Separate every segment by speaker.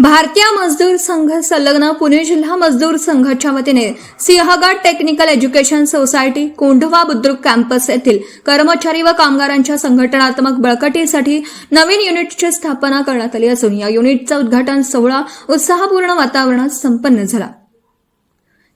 Speaker 1: भारतीय मजदूर संघ संलग्न पुणे जिल्हा मजदूर संघाच्या वतीने Sinhagad technical education society Kondhwa Budruk campus येथील कर्मचारी व कामगारांच्या संघटनात्मक बळकटीसाठी नवीन युनिटची स्थापना करण्यात आली असून या युनिटचा उद्घाटन सोहळा उत्साहपूर्ण वातावरणात संपन्न झाला।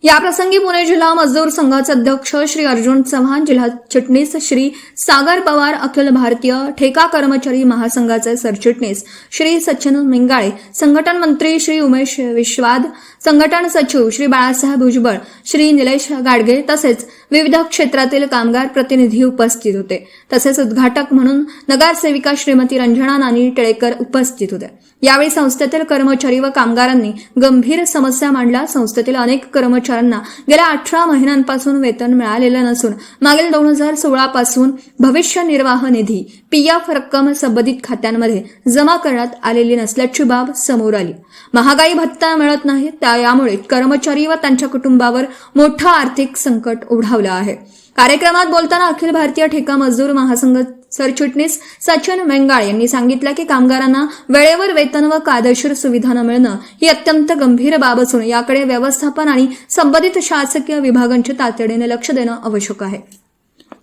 Speaker 1: याप्रसंगी पुणे जिल्हा मजदूर संघाचे अध्यक्ष श्री अर्जुन चव्हाण, जिल्हा चिटणीस श्री सागर पवार, अखिल भारतीय ठेका कर्मचारी महासंघाचे सरचिटणीस श्री सचिन मिंगाळे, संघटन मंत्री श्री उमेश विश्वाद, संघटन सचिव श्री बाळासाहेब भुजबळ, श्री निलेश गाडगे तसेच विविध क्षेत्रातील कामगार प्रतिनिधी उपस्थित होते। तसेच उद्घाटक म्हणून नगरसेविका श्रीमती रंजना नानी टिळेकर उपस्थित होते। यावेळी संस्थेतील कर्मचारी व कामगारांनी गंभीर समस्या मांडल्या। संस्थेतील अनेक कर्मचाऱ्यांना गेल्या 18 महिन्यांपासून वेतन मिळालेलं नसून मागील 2016 पासून भविष्य निर्वाह निधी पीएफ रक्कम संबंधित खात्यांमध्ये जमा करण्यात आलेली नसल्याची बाब समोर आली। महागाई भत्ता मिळत नाही, त्यामुळे कर्मचारी व त्यांच्या कुटुंबावर मोठं आर्थिक संकट ओढावलं आहे। कार्यक्रमात बोलताना अखिल भारतीय ठेका मजदूर महासंघ सरचिटणीस सचिन मेंगाळे यांनी सांगितलं की कामगारांना वेळेवर वेतन व कायदेशीर सुविधा न मिळणं ही अत्यंत गंभीर बाब असून याकडे व्यवस्थापन आणि संबंधित शासकीय विभागांचे तातडीने लक्ष देणं आवश्यक आहे।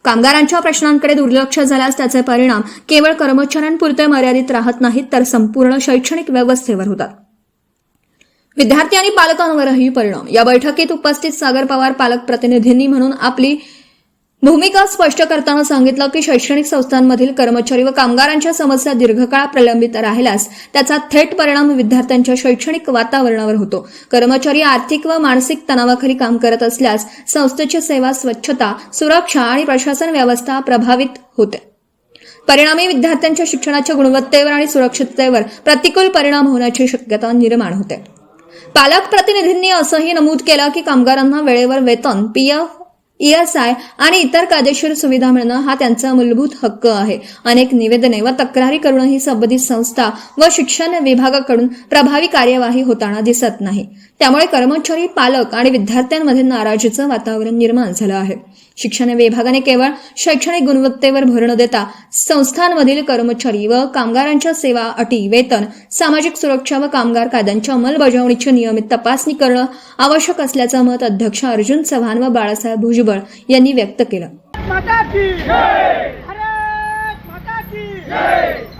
Speaker 1: कामगारांच्या प्रश्नांकडे दुर्लक्ष झाल्यास त्याचे परिणाम केवळ कर्मचाऱ्यांपुरते मर्यादित राहत नाहीत, तर संपूर्ण शैक्षणिक व्यवस्थेवर होतात। विद्यार्थी आणि पालकांवरही परिणाम। या बैठकीत उपस्थित सागर पवार पालक प्रतिनिधींनी म्हणून आपली भूमिका स्पष्ट करताना सांगितलं की शैक्षणिक संस्थांमधील कर्मचारी व कामगारांच्या समस्या दीर्घकाळ प्रलंबित राहिल्यास त्याचा थेट परिणाम विद्यार्थ्यांच्या शैक्षणिक वातावरणावर होतो। कर्मचारी आर्थिक व मानसिक तणावाखाली काम करत असल्यास संस्थेची सेवा, स्वच्छता, सुरक्षा आणि प्रशासन व्यवस्था प्रभावित होते। परिणामी विद्यार्थ्यांच्या शिक्षणाच्या गुणवत्तेवर आणि सुरक्षिततेवर प्रतिकूल परिणाम होण्याची शक्यता निर्माण होते। पालक प्रतिनिधींनी असंही नमूद केलं की कामगारांना वेळेवर वेतन, पीएफ, ईएसआय आणि इतर कायदेशीर सुविधा मिळणं हा त्यांचा मूलभूत हक्क आहे। अनेक निवेदने व तक्रारी करूनही संबंधित संस्था व शिक्षण विभागाकडून प्रभावी कार्यवाही होताना दिसत नाही। त्यामुळे कर्मचारी, पालक आणि विद्यार्थ्यांमध्ये नाराजीचं वातावरण निर्माण झालं आहे। शिक्षण विभागाने केवळ शैक्षणिक गुणवत्तेवर भर न देता संस्थांमधील कर्मचारी व कामगारांच्या सेवा, अटी, वेतन, सामाजिक सुरक्षा व कामगार कायद्यांच्या अंमलबजावणीची नियमित तपासणी करणं आवश्यक असल्याचं मत अध्यक्ष अर्जुन चव्हाण व बाळासाहेब भुजबळ यांनी व्यक्त केलं।
Speaker 2: माता की जय, भारत माता की जय।